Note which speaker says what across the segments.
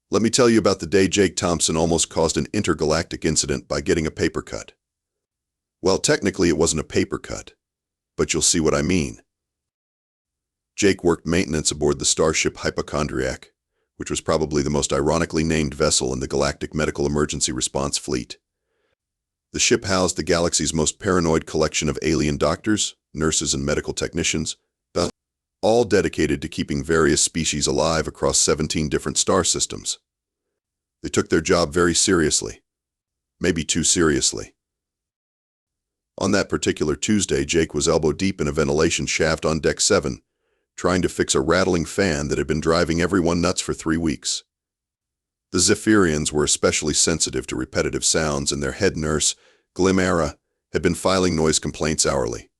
Speaker 1: Let me tell you about the day Jake Thompson almost caused an intergalactic incident by getting a paper cut. Well, technically it wasn't a paper cut, but you'll see what I mean. Jake worked maintenance aboard the starship Hypochondriac, which was probably the most ironically named vessel in the Galactic Medical Emergency Response Fleet. The ship housed the galaxy's most paranoid collection of alien doctors, nurses, and medical technicians, all dedicated to keeping various species alive across 17 different star systems. They took their job very seriously, maybe too seriously. On that particular Tuesday, Jake was elbow-deep in a ventilation shaft on Deck 7, trying to fix a rattling fan that had been driving everyone nuts for 3 weeks. The Zephyrians were especially sensitive to repetitive sounds, and their head nurse, Glimara, had been filing noise complaints hourly.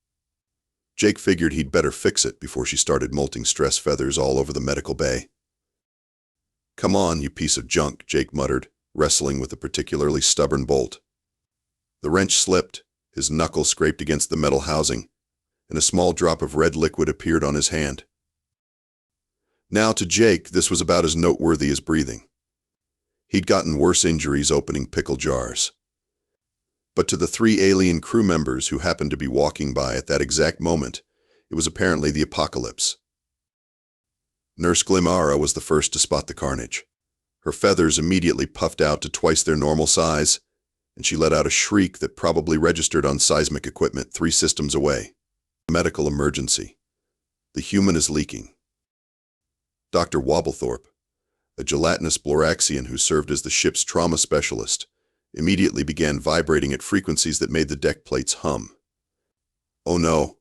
Speaker 1: Jake figured he'd better fix it before she started molting stress feathers all over the medical bay. "Come on, you piece of junk," Jake muttered, wrestling with a particularly stubborn bolt. The wrench slipped, his knuckle scraped against the metal housing, and a small drop of red liquid appeared on his hand. Now, to Jake, this was about as noteworthy as breathing. He'd gotten worse injuries opening pickle jars. But to the 3 alien crew members who happened to be walking by at that exact moment, it was apparently the apocalypse. Nurse Glimara was the first to spot the carnage. Her feathers immediately puffed out to twice their normal size, and she let out a shriek that probably registered on seismic equipment 3 systems away. Medical emergency. The human is leaking. Dr. Wobblethorpe, a gelatinous Bloraxian who served as the ship's trauma specialist, immediately began vibrating at frequencies that made the deck plates hum. Oh no,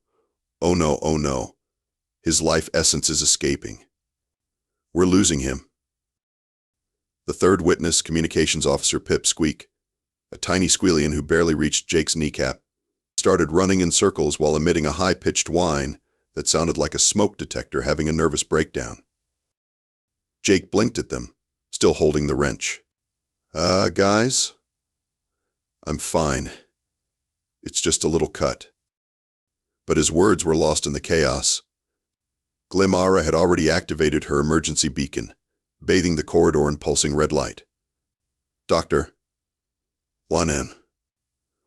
Speaker 1: oh no, oh no. His life essence is escaping. We're losing him. The third witness, Communications Officer Pip Squeak, a tiny squealian who barely reached Jake's kneecap, started running in circles while emitting a high-pitched whine that sounded like a smoke detector having a nervous breakdown. Jake blinked at them, still holding the wrench. Guys? I'm fine. It's just a little cut." But his words were lost in the chaos. Glimara had already activated her emergency beacon, bathing the corridor in pulsing red light. "Doctor." "Lanan."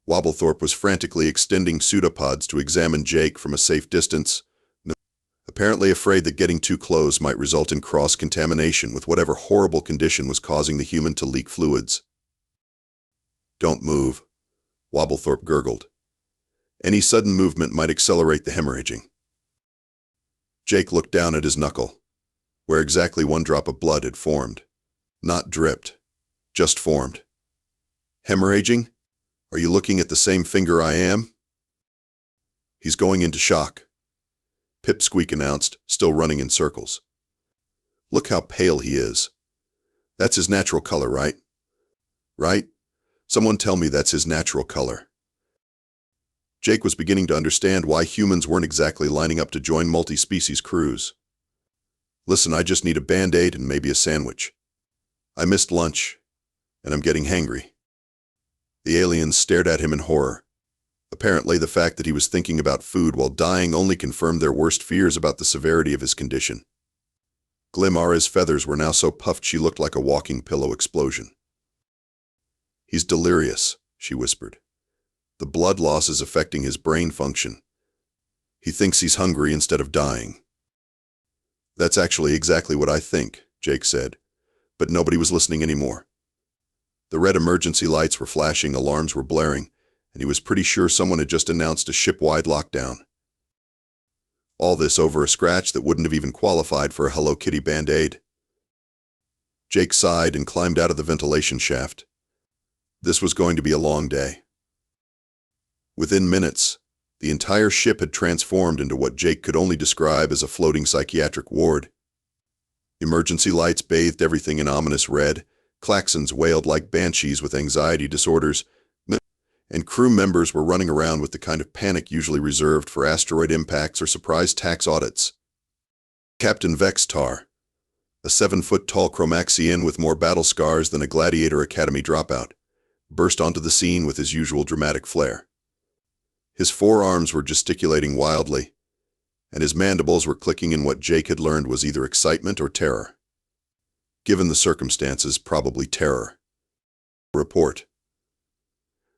Speaker 1: Wobblethorpe was frantically extending pseudopods to examine Jake from a safe distance, apparently afraid that getting too close might result in cross-contamination with whatever horrible condition was causing the human to leak fluids. "Don't move," Wobblethorpe gurgled. "Any sudden movement might accelerate the hemorrhaging." Jake looked down at his knuckle, where exactly 1 drop of blood had formed. Not dripped, just formed. "Hemorrhaging? Are you looking at the same finger I am?" "He's going into shock," Pip Squeak announced, still running in circles. "Look how pale he is. That's his natural color, right? Right? Someone tell me that's his natural color." Jake was beginning to understand why humans weren't exactly lining up to join multi-species crews. "Listen, I just need a Band-Aid and maybe a sandwich. I missed lunch, and I'm getting hangry." The aliens stared at him in horror. Apparently, the fact that he was thinking about food while dying only confirmed their worst fears about the severity of his condition. Glimara's feathers were now so puffed she looked like a walking pillow explosion. "He's delirious," she whispered. "The blood loss is affecting his brain function. He thinks he's hungry instead of dying." "That's actually exactly what I think," Jake said, but nobody was listening anymore. The red emergency lights were flashing, alarms were blaring, and he was pretty sure someone had just announced a ship-wide lockdown. All this over a scratch that wouldn't have even qualified for a Hello Kitty Band-Aid. Jake sighed and climbed out of the ventilation shaft. This was going to be a long day. Within minutes, the entire ship had transformed into what Jake could only describe as a floating psychiatric ward. Emergency lights bathed everything in ominous red, klaxons wailed like banshees with anxiety disorders, and crew members were running around with the kind of panic usually reserved for asteroid impacts or surprise tax audits. Captain Vextar, a 7-foot-tall Chromaxian with more battle scars than a Gladiator Academy dropout, burst onto the scene with his usual dramatic flair. His forearms were gesticulating wildly, and his mandibles were clicking in what Jake had learned was either excitement or terror. Given the circumstances, probably terror. Report.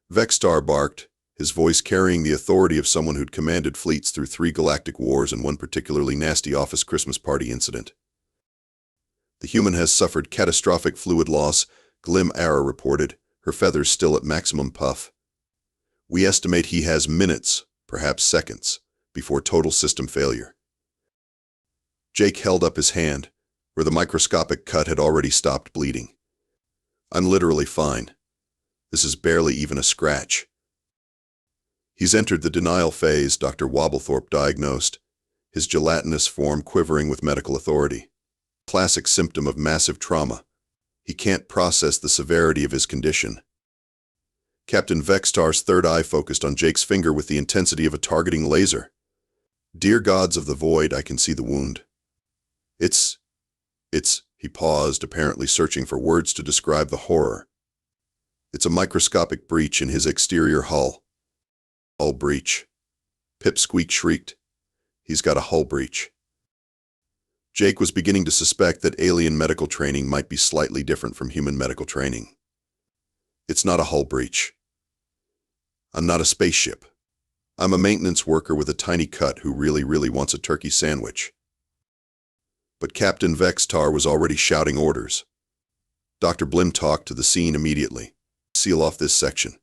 Speaker 1: Vexstar barked, his voice carrying the authority of someone who'd commanded fleets through 3 galactic wars and one particularly nasty office Christmas party incident. The human has suffered catastrophic fluid loss, Glim-Ara reported, her feathers still at maximum puff. We estimate he has minutes, perhaps seconds, before total system failure. Jake held up his hand, where the microscopic cut had already stopped bleeding. I'm literally fine. This is barely even a scratch. He's entered the denial phase, Dr. Wobblethorpe diagnosed, his gelatinous form quivering with medical authority. Classic symptom of massive trauma. He can't process the severity of his condition. Captain Vexstar's third eye focused on Jake's finger with the intensity of a targeting laser. Dear gods of the void, I can see the wound. It's, he paused, apparently searching for words to describe the horror. It's a microscopic breach in his exterior hull. Hull breach. Pipsqueak shrieked. He's got a hull breach. Jake was beginning to suspect that alien medical training might be slightly different from human medical training. It's not a hull breach. I'm not a spaceship. I'm a maintenance worker with a tiny cut who really wants a turkey sandwich. But Captain Vexstar was already shouting orders. Dr. Blim talked to the scene immediately. Seal off this section.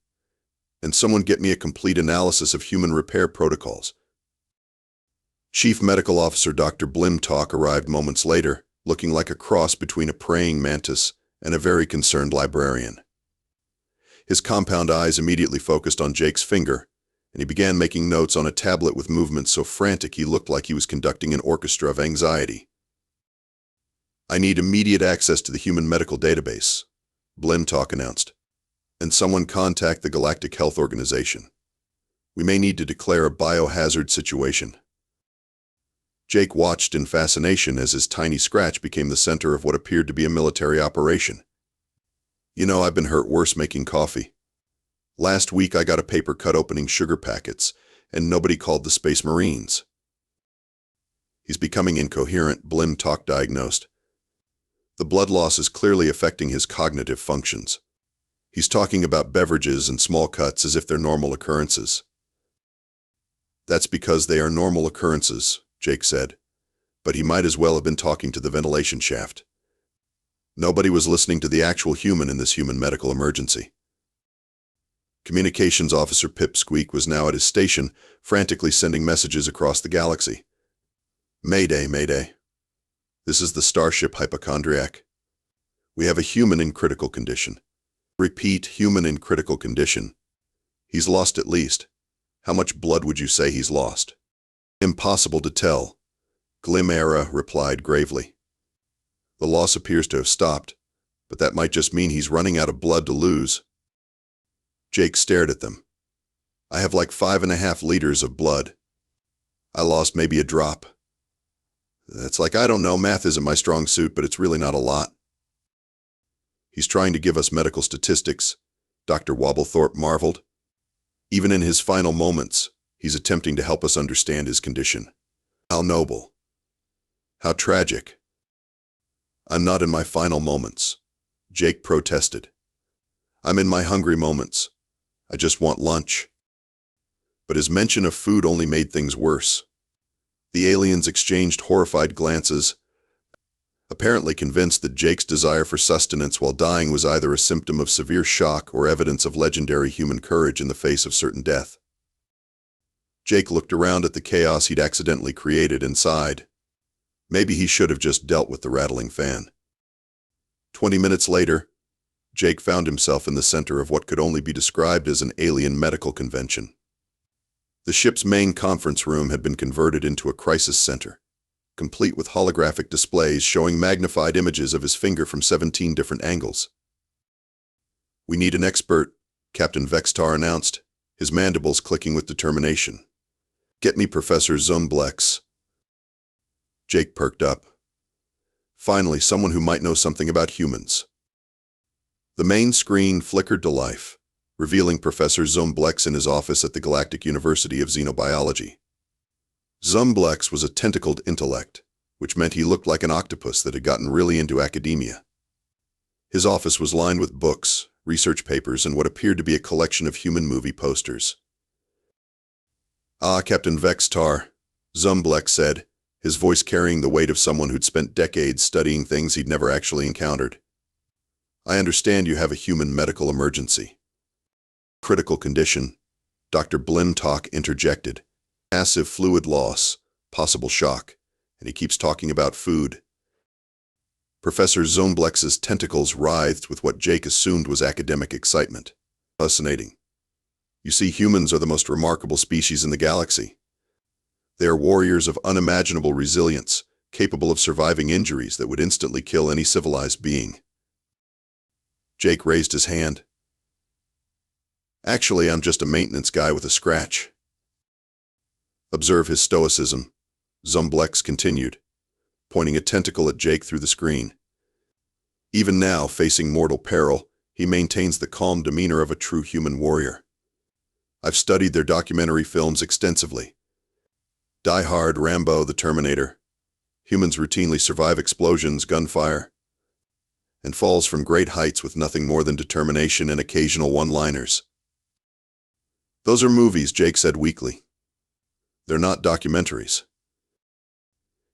Speaker 1: And someone get me a complete analysis of human repair protocols. Chief Medical Officer Dr. Blim talk arrived moments later, looking like a cross between a praying mantis and a very concerned librarian. His compound eyes immediately focused on Jake's finger, and he began making notes on a tablet with movements so frantic he looked like he was conducting an orchestra of anxiety. I need immediate access to the human medical database, Blim talk announced. And someone contact the Galactic Health Organization. We may need to declare a biohazard situation. Jake watched in fascination as his tiny scratch became the center of what appeared to be a military operation. You know, I've been hurt worse making coffee. Last week I got a paper cut opening sugar packets, and nobody called the Space Marines. He's becoming incoherent, Blim talk diagnosed. The blood loss is clearly affecting his cognitive functions. He's talking about beverages and small cuts as if they're normal occurrences. That's because they are normal occurrences, Jake said, but he might as well have been talking to the ventilation shaft. Nobody was listening to the actual human in this human medical emergency. Communications Officer Pipsqueak was now at his station, frantically sending messages across the galaxy. Mayday, mayday. This is the starship Hypochondriac. We have a human in critical condition. Repeat, human in critical condition. He's lost at least. How much blood would you say he's lost? Impossible to tell, Glim-Ara replied gravely. The loss appears to have stopped, but that might just mean he's running out of blood to lose. Jake stared at them. I have like 5.5 liters of blood. I lost maybe a drop. That's like, I don't know, math isn't my strong suit, but it's really not a lot. He's trying to give us medical statistics, Dr. Wobblethorpe marveled. Even in his final moments, he's attempting to help us understand his condition. How noble. How tragic. I'm not in my final moments, Jake protested. I'm in my hungry moments. I just want lunch. But his mention of food only made things worse. The aliens exchanged horrified glances, apparently convinced that Jake's desire for sustenance while dying was either a symptom of severe shock or evidence of legendary human courage in the face of certain death. Jake looked around at the chaos he'd accidentally created and sighed. Maybe he should have just dealt with the rattling fan. 20 minutes later, Jake found himself in the center of what could only be described as an alien medical convention. The ship's main conference room had been converted into a crisis center, complete with holographic displays showing magnified images of his finger from 17 different angles. We need an expert, Captain Vexstar announced, his mandibles clicking with determination. Get me Professor Zumblex. Jake perked up. Finally, someone who might know something about humans. The main screen flickered to life, revealing Professor Zumblex in his office at the Galactic University of Xenobiology. Zumblex was a tentacled intellect, which meant he looked like an octopus that had gotten really into academia. His office was lined with books, research papers, and what appeared to be a collection of human movie posters. "Ah, Captain Vextar," Zumblex said, his voice carrying the weight of someone who'd spent decades studying things he'd never actually encountered. "I understand you have a human medical emergency." "Critical condition," Dr. Blimtalk interjected. "Massive fluid loss, possible shock, and he keeps talking about food." Professor Zomblex's tentacles writhed with what Jake assumed was academic excitement. "Fascinating. You see, humans are the most remarkable species in the galaxy. They are warriors of unimaginable resilience, capable of surviving injuries that would instantly kill any civilized being." Jake raised his hand. "Actually, I'm just a maintenance guy with a scratch." "Observe his stoicism," Zumblex continued, pointing a tentacle at Jake through the screen. "Even now, facing mortal peril, he maintains the calm demeanor of a true human warrior. I've studied their documentary films extensively. Die Hard, Rambo, The Terminator. Humans routinely survive explosions, gunfire, and falls from great heights with nothing more than determination and occasional one-liners." "Those are movies," Jake said weakly. "They're not documentaries."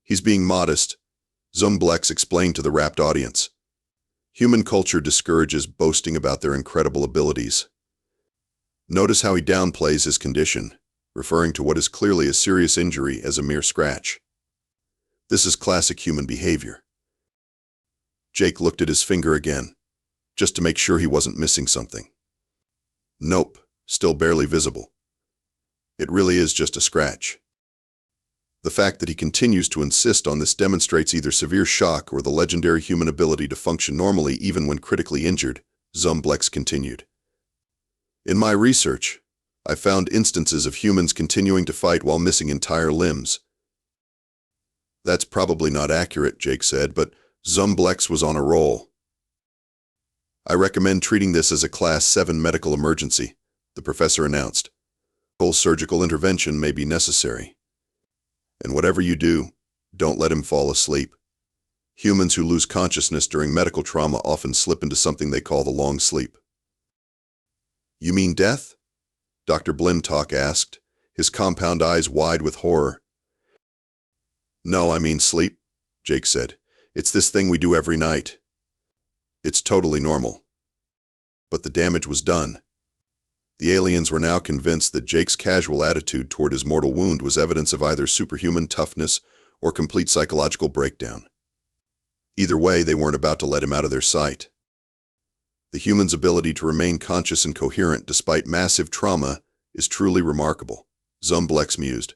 Speaker 1: "He's being modest," Zumblex explained to the rapt audience. "Human culture discourages boasting about their incredible abilities." Notice how he downplays his condition, referring to what is clearly a serious injury as a mere scratch. This is classic human behavior. Jake looked at his finger again, just to make sure he wasn't missing something. "Nope, still barely visible. It really is just a scratch." The fact that he continues to insist on this demonstrates either severe shock or the legendary human ability to function normally even when critically injured, Zumblex continued. "In my research, I found instances of humans continuing to fight while missing entire limbs." "That's probably not accurate," Jake said, but Zumblex was on a roll. "I recommend treating this as a Class 7 medical emergency," the professor announced. "Full surgical intervention may be necessary. And whatever you do, don't let him fall asleep. Humans who lose consciousness during medical trauma often slip into something they call the long sleep." "You mean death?" Dr. Blimtalk asked, his compound eyes wide with horror. "No, I mean sleep," Jake said. "It's this thing we do every night. It's totally normal." But the damage was done. The aliens were now convinced that Jake's casual attitude toward his mortal wound was evidence of either superhuman toughness or complete psychological breakdown. Either way, they weren't about to let him out of their sight. The human's ability to remain conscious and coherent despite massive trauma is truly remarkable, Zumblex mused.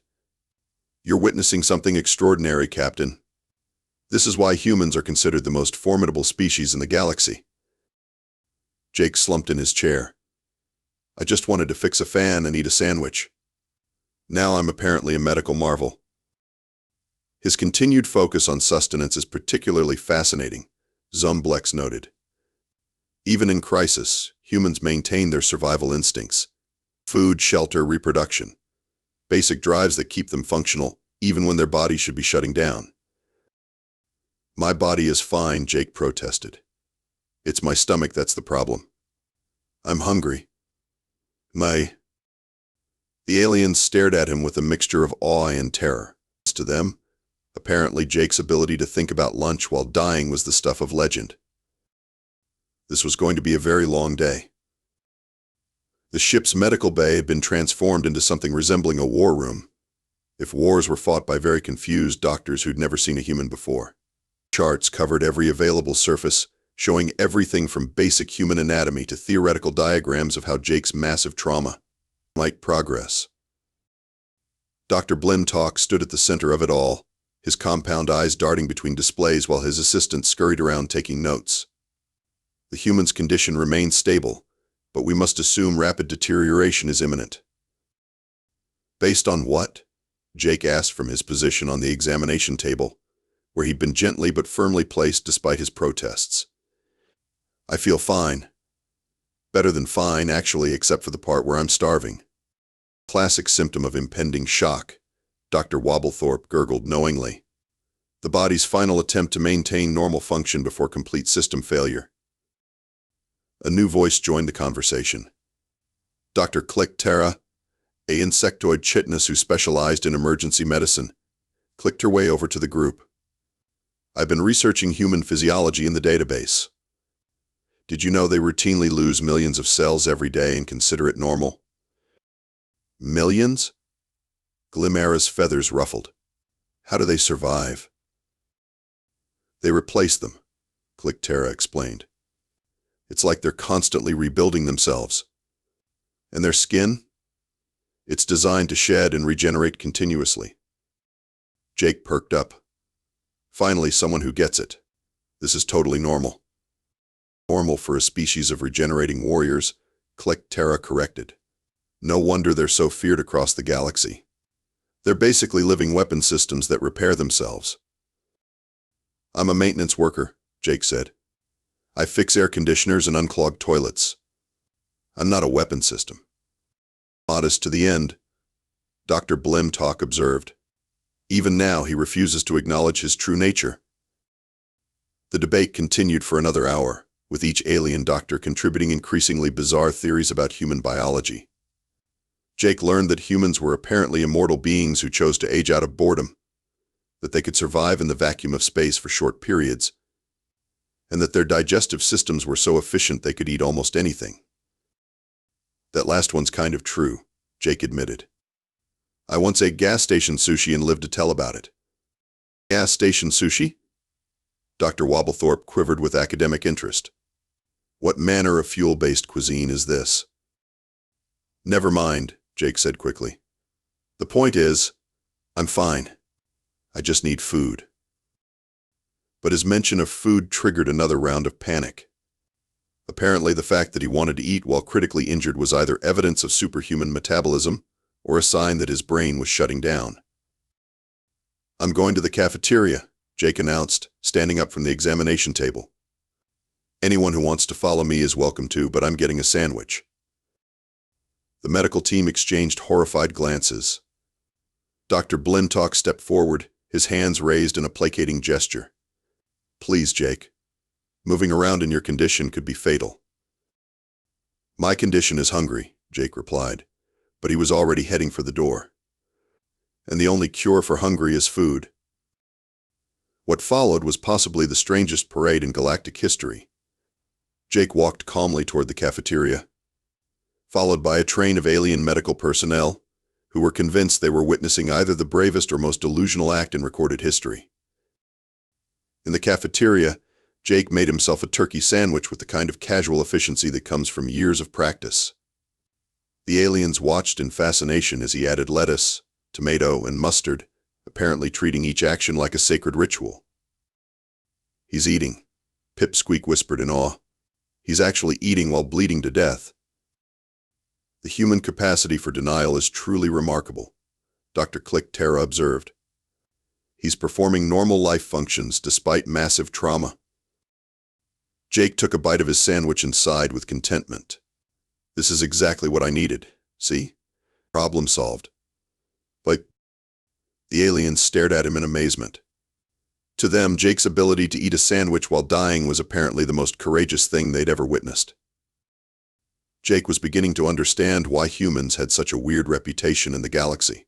Speaker 1: "You're witnessing something extraordinary, Captain. This is why humans are considered the most formidable species in the galaxy." Jake slumped in his chair. "I just wanted to fix a fan and eat a sandwich. Now I'm apparently a medical marvel." "His continued focus on sustenance is particularly fascinating," Zumblex noted. "Even in crisis, humans maintain their survival instincts. Food, shelter, reproduction. Basic drives that keep them functional, even when their bodies should be shutting down." "My body is fine," Jake protested. "It's my stomach that's the problem. I'm hungry. The aliens stared at him with a mixture of awe and terror. To them, apparently Jake's ability to think about lunch while dying was the stuff of legend. This was going to be a very long day. The ship's medical bay had been transformed into something resembling a war room, if wars were fought by very confused doctors who'd never seen a human before. Charts covered every available surface, showing everything from basic human anatomy to theoretical diagrams of how Jake's massive trauma might progress. Dr. Blimtalk stood at the center of it all, his compound eyes darting between displays while his assistant scurried around taking notes. "The human's condition remains stable, but we must assume rapid deterioration is imminent." "Based on what?" Jake asked from his position on the examination table, where he'd been gently but firmly placed despite his protests. "I feel fine. Better than fine, actually, except for the part where I'm starving." "Classic symptom of impending shock," Dr. Wobblethorpe gurgled knowingly. "The body's final attempt to maintain normal function before complete system failure. A new voice joined the conversation. Dr. Click Terra, a insectoid chitinous who specialized in emergency medicine, clicked her way over to the group. I've been researching human physiology in the database. Did you know they routinely lose millions of cells every day and consider it normal? Millions? Glimera's feathers ruffled. How do they survive? They replace them, Click Terra explained. It's like they're constantly rebuilding themselves. And their skin? It's designed to shed and regenerate continuously. Jake perked up. Finally, someone who gets it. This is totally normal. Normal for a species of regenerating warriors, Click Terra corrected. No wonder they're so feared across the galaxy. They're basically living weapon systems that repair themselves. I'm a maintenance worker, Jake said. I fix air conditioners and unclog toilets. I'm not a weapon system. Modest to the end, Dr. Blimtalk observed. Even now, he refuses to acknowledge his true nature. The debate continued for another hour, with each alien doctor contributing increasingly bizarre theories about human biology. Jake learned that humans were apparently immortal beings who chose to age out of boredom, that they could survive in the vacuum of space for short periods, and that their digestive systems were so efficient they could eat almost anything. That last one's kind of true, Jake admitted. I once ate gas station sushi and lived to tell about it. Gas station sushi? Dr. Wobblethorpe quivered with academic interest. What manner of fuel-based cuisine is this? Never mind, Jake said quickly. The point is, I'm fine. I just need food. But his mention of food triggered another round of panic. Apparently, the fact that he wanted to eat while critically injured was either evidence of superhuman metabolism or a sign that his brain was shutting down. I'm going to the cafeteria, Jake announced, standing up from the examination table. Anyone who wants to follow me is welcome to, but I'm getting a sandwich. The medical team exchanged horrified glances. Dr. Blimtalk stepped forward, his hands raised in a placating gesture. Please, Jake. Moving around in your condition could be fatal. My condition is hungry, Jake replied, but he was already heading for the door. And the only cure for hungry is food. What followed was possibly the strangest parade in galactic history. Jake walked calmly toward the cafeteria, followed by a train of alien medical personnel who were convinced they were witnessing either the bravest or most delusional act in recorded history. In the cafeteria, Jake made himself a turkey sandwich with the kind of casual efficiency that comes from years of practice. The aliens watched in fascination as he added lettuce, tomato, and mustard, apparently treating each action like a sacred ritual. He's eating, Pipsqueak whispered in awe. He's actually eating while bleeding to death. The human capacity for denial is truly remarkable, Dr. Click Terra observed. He's performing normal life functions despite massive trauma. Jake took a bite of his sandwich and sighed with contentment. This is exactly what I needed. See? Problem solved. But the aliens stared at him in amazement. To them, Jake's ability to eat a sandwich while dying was apparently the most courageous thing they'd ever witnessed. Jake was beginning to understand why humans had such a weird reputation in the galaxy.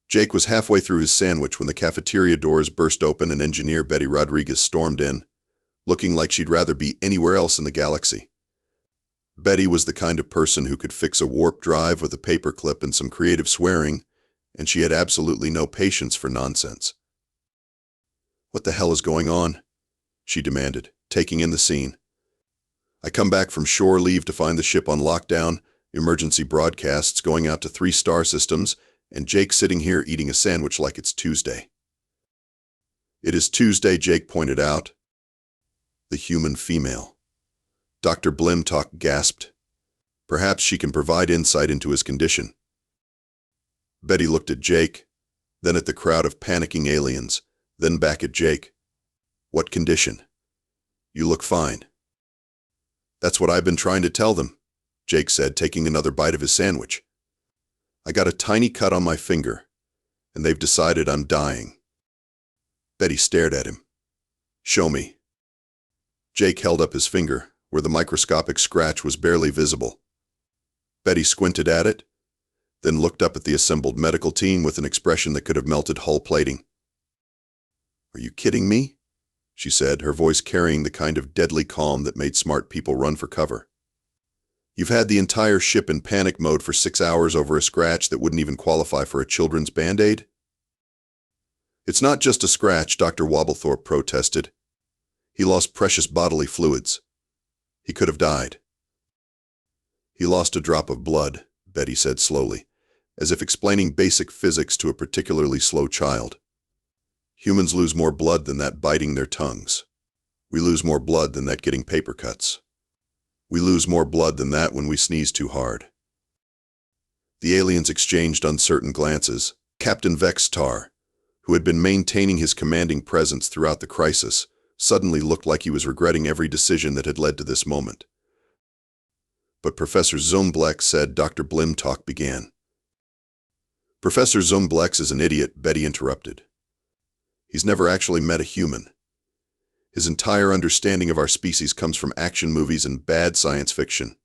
Speaker 1: Jake was halfway through his sandwich when the cafeteria doors burst open and engineer Betty Rodriguez stormed in, looking like she'd rather be anywhere else in the galaxy. Betty was the kind of person who could fix a warp drive with a paperclip and some creative swearing, and she had absolutely no patience for nonsense. What the hell is going on? She demanded, taking in the scene. I come back from shore leave to find the ship on lockdown, emergency broadcasts going out to 3 star systems, and Jake sitting here eating a sandwich like it's Tuesday. It is Tuesday, Jake pointed out. The human female. Dr. Blimtalk gasped. Perhaps she can provide insight into his condition. Betty looked at Jake, then at the crowd of panicking aliens, then back at Jake. What condition? You look fine. That's what I've been trying to tell them, Jake said, taking another bite of his sandwich. I got a tiny cut on my finger, and they've decided I'm dying. Betty stared at him. Show me. Jake held up his finger, where the microscopic scratch was barely visible. Betty squinted at it, then looked up at the assembled medical team with an expression that could have melted hull plating. "Are you kidding me?" she said, her voice carrying the kind of deadly calm that made smart people run for cover. "You've had the entire ship in panic mode for 6 hours over a scratch that wouldn't even qualify for a children's Band-Aid?" "It's not just a scratch," Dr. Wobblethorpe protested. "He lost precious bodily fluids. He could have died." "He lost a drop of blood," Betty said slowly, as if explaining basic physics to a particularly slow child. "Humans lose more blood than that biting their tongues. We lose more blood than that getting paper cuts. We lose more blood than that when we sneeze too hard." The aliens exchanged uncertain glances. Captain Vextar, who had been maintaining his commanding presence throughout the crisis, suddenly looked like he was regretting every decision that had led to this moment. "But Professor Zumblek said," Dr. Blimtalk began. "Professor Zumblek is an idiot," Betty interrupted. "He's never actually met a human. His entire understanding of our species comes from action movies and bad science fiction."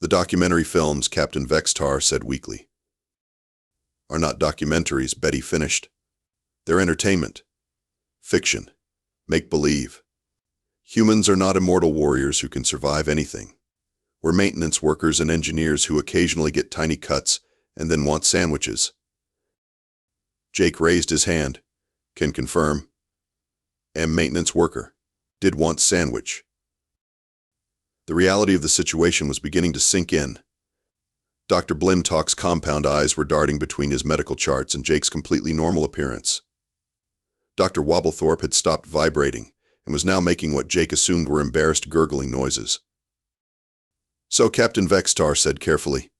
Speaker 1: "The documentary films," Captain Vextar said weakly. "Are not documentaries," Betty finished. "They're entertainment. Fiction. Make-believe. Humans are not immortal warriors who can survive anything. We're maintenance workers and engineers who occasionally get tiny cuts and then want sandwiches." Jake raised his hand. "Can confirm. Am maintenance worker. Did want sandwich." The reality of the situation was beginning to sink in. Dr. Blimtalk's compound eyes were darting between his medical charts and Jake's completely normal appearance. Dr. Wobblethorpe had stopped vibrating and was now making what Jake assumed were embarrassed gurgling noises. "So Captain Vextar said carefully,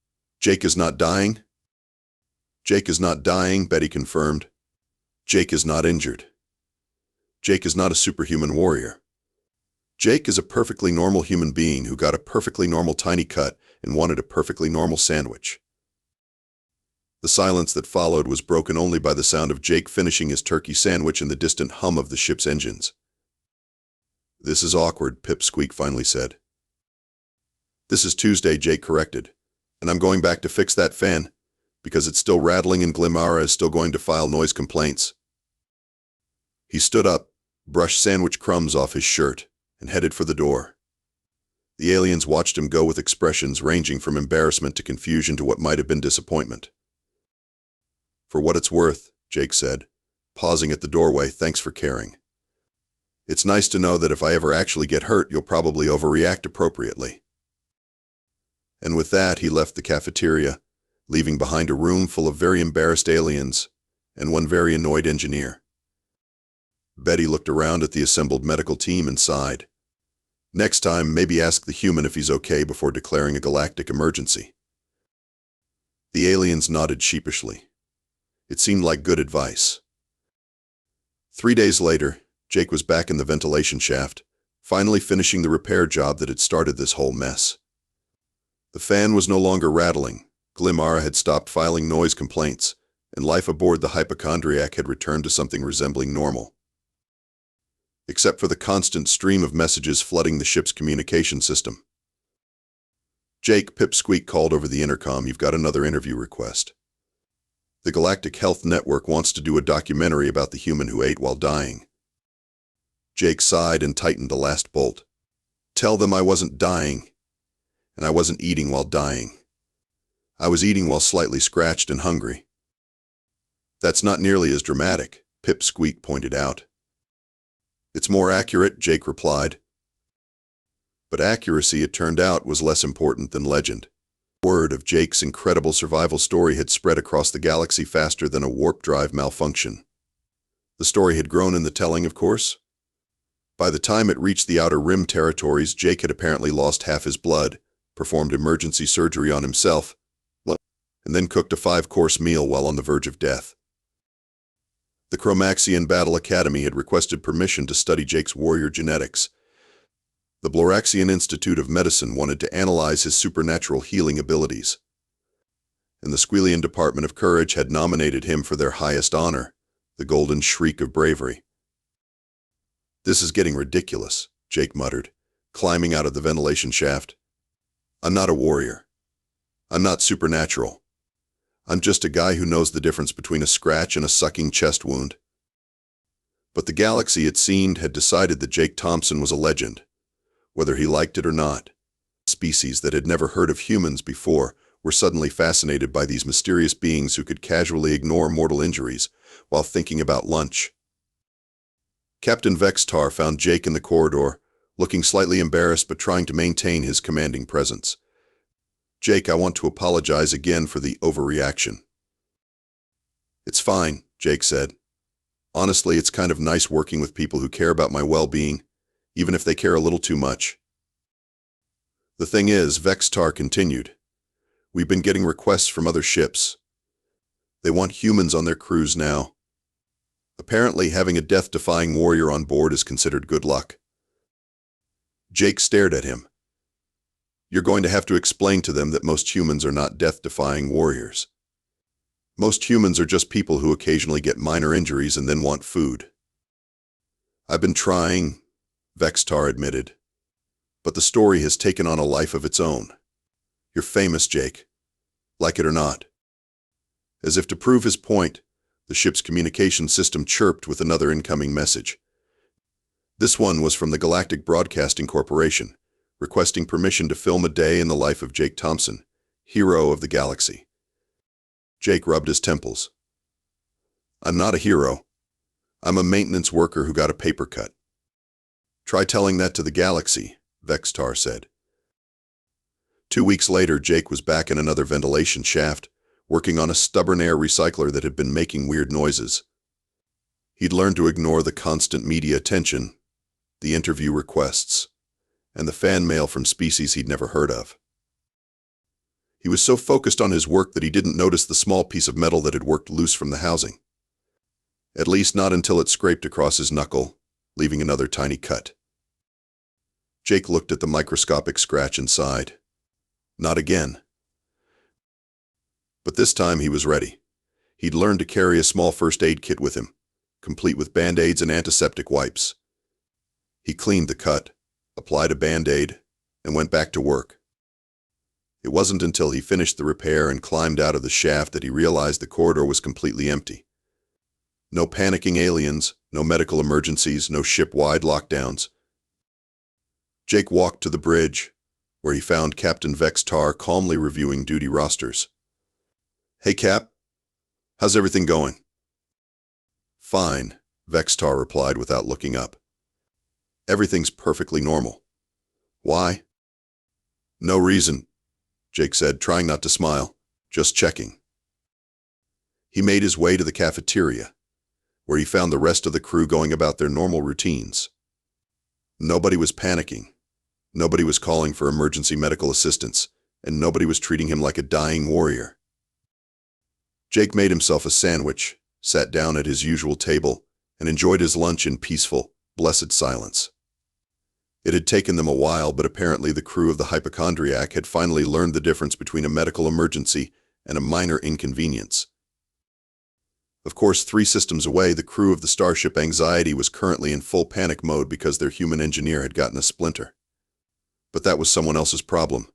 Speaker 1: Jake is not dying?" "Jake is not dying," Betty confirmed. "Jake is not injured. Jake is not a superhuman warrior. Jake is a perfectly normal human being who got a perfectly normal tiny cut and wanted a perfectly normal sandwich." The silence that followed was broken only by the sound of Jake finishing his turkey sandwich and the distant hum of the ship's engines. "This is awkward," Pipsqueak finally said. "This is Tuesday," Jake corrected, "and I'm going back to fix that fan, because it's still rattling and Glimara is still going to file noise complaints." He stood up, brushed sandwich crumbs off his shirt, and headed for the door. The aliens watched him go with expressions ranging from embarrassment to confusion to what might have been disappointment. "For what it's worth," Jake said, pausing at the doorway, "thanks for caring. It's nice to know that if I ever actually get hurt, you'll probably overreact appropriately." And with that, he left the cafeteria, leaving behind a room full of very embarrassed aliens and one very annoyed engineer. Betty looked around at the assembled medical team and sighed. Next time, maybe ask the human if he's okay before declaring a galactic emergency. The aliens nodded sheepishly. It seemed like good advice. 3 days later, Jake was back in the ventilation shaft, finally finishing the repair job that had started this whole mess. The fan was no longer rattling, Glimara had stopped filing noise complaints, and life aboard the hypochondriac had returned to something resembling normal. Except for the constant stream of messages flooding the ship's communication system. "Jake," Pipsqueak called over the intercom, "you've got another interview request. The Galactic Health Network wants to do a documentary about the human who ate while dying." Jake sighed and tightened the last bolt. "Tell them I wasn't dying, and I wasn't eating while dying. I was eating while slightly scratched and hungry." "That's not nearly as dramatic," Pipsqueak pointed out. "It's more accurate," Jake replied. But accuracy, it turned out, was less important than legend. Word of Jake's incredible survival story had spread across the galaxy faster than a warp drive malfunction. The story had grown in the telling, of course. By the time it reached the Outer Rim territories, Jake had apparently lost half his blood, performed emergency surgery on himself, and then cooked a 5-course meal while on the verge of death. The Chromaxian Battle Academy had requested permission to study Jake's warrior genetics. The Bloraxian Institute of Medicine wanted to analyze his supernatural healing abilities. And the Squelian Department of Courage had nominated him for their highest honor, the Golden Shriek of Bravery. "This is getting ridiculous," Jake muttered, climbing out of the ventilation shaft. I'm not a warrior. I'm not supernatural. I'm just a guy who knows the difference between a scratch and a sucking chest wound. But the galaxy, it seemed, had decided that Jake Thompson was a legend, whether he liked it or not. Species that had never heard of humans before were suddenly fascinated by these mysterious beings who could casually ignore mortal injuries while thinking about lunch. Captain Vextar found Jake in the corridor, looking slightly embarrassed but trying to maintain his commanding presence. "Jake, I want to apologize again for the overreaction." "It's fine," Jake said. "Honestly, it's kind of nice working with people who care about my well-being, even if they care a little too much." "The thing is," Vextar continued, "we've been getting requests from other ships. They want humans on their crews now. Apparently, having a death-defying warrior on board is considered good luck." Jake stared at him. "You're going to have to explain to them that most humans are not death-defying warriors. Most humans are just people who occasionally get minor injuries and then want food." "I've been trying," Vextar admitted. "But the story has taken on a life of its own. You're famous, Jake. Like it or not." As if to prove his point, the ship's communication system chirped with another incoming message. This one was from the Galactic Broadcasting Corporation, requesting permission to film a day in the life of Jake Thompson, hero of the galaxy. Jake rubbed his temples. "I'm not a hero. I'm a maintenance worker who got a paper cut." "Try telling that to the galaxy," Vextar said. 2 weeks later, Jake was back in another ventilation shaft, working on a stubborn air recycler that had been making weird noises. He'd learned to ignore the constant media attention, the interview requests, and the fan mail from species he'd never heard of. He was so focused on his work that he didn't notice the small piece of metal that had worked loose from the housing. At least not until it scraped across his knuckle, leaving another tiny cut. Jake looked at the microscopic scratch and sighed. Not again. But this time he was ready. He'd learned to carry a small first aid kit with him, complete with band-aids and antiseptic wipes. He cleaned the cut, applied a band-aid, and went back to work. It wasn't until he finished the repair and climbed out of the shaft that he realized the corridor was completely empty. No panicking aliens, no medical emergencies, no ship-wide lockdowns. Jake walked to the bridge, where he found Captain Vextar calmly reviewing duty rosters. "Hey, Cap. How's everything going?" "Fine," Vextar replied without looking up. "Everything's perfectly normal." "Why?" "No reason," Jake said, trying not to smile. "Just checking." He made his way to the cafeteria, where he found the rest of the crew going about their normal routines. Nobody was panicking. Nobody was calling for emergency medical assistance, and nobody was treating him like a dying warrior. Jake made himself a sandwich, sat down at his usual table, and enjoyed his lunch in peaceful, blessed silence. It had taken them a while, but apparently the crew of the hypochondriac had finally learned the difference between a medical emergency and a minor inconvenience. Of course, 3 systems away, the crew of the starship Anxiety was currently in full panic mode because their human engineer had gotten a splinter. But that was someone else's problem.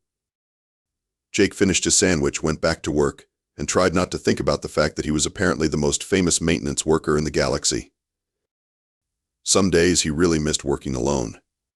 Speaker 1: Jake finished his sandwich, went back to work, and tried not to think about the fact that he was apparently the most famous maintenance worker in the galaxy. Some days he really missed working alone.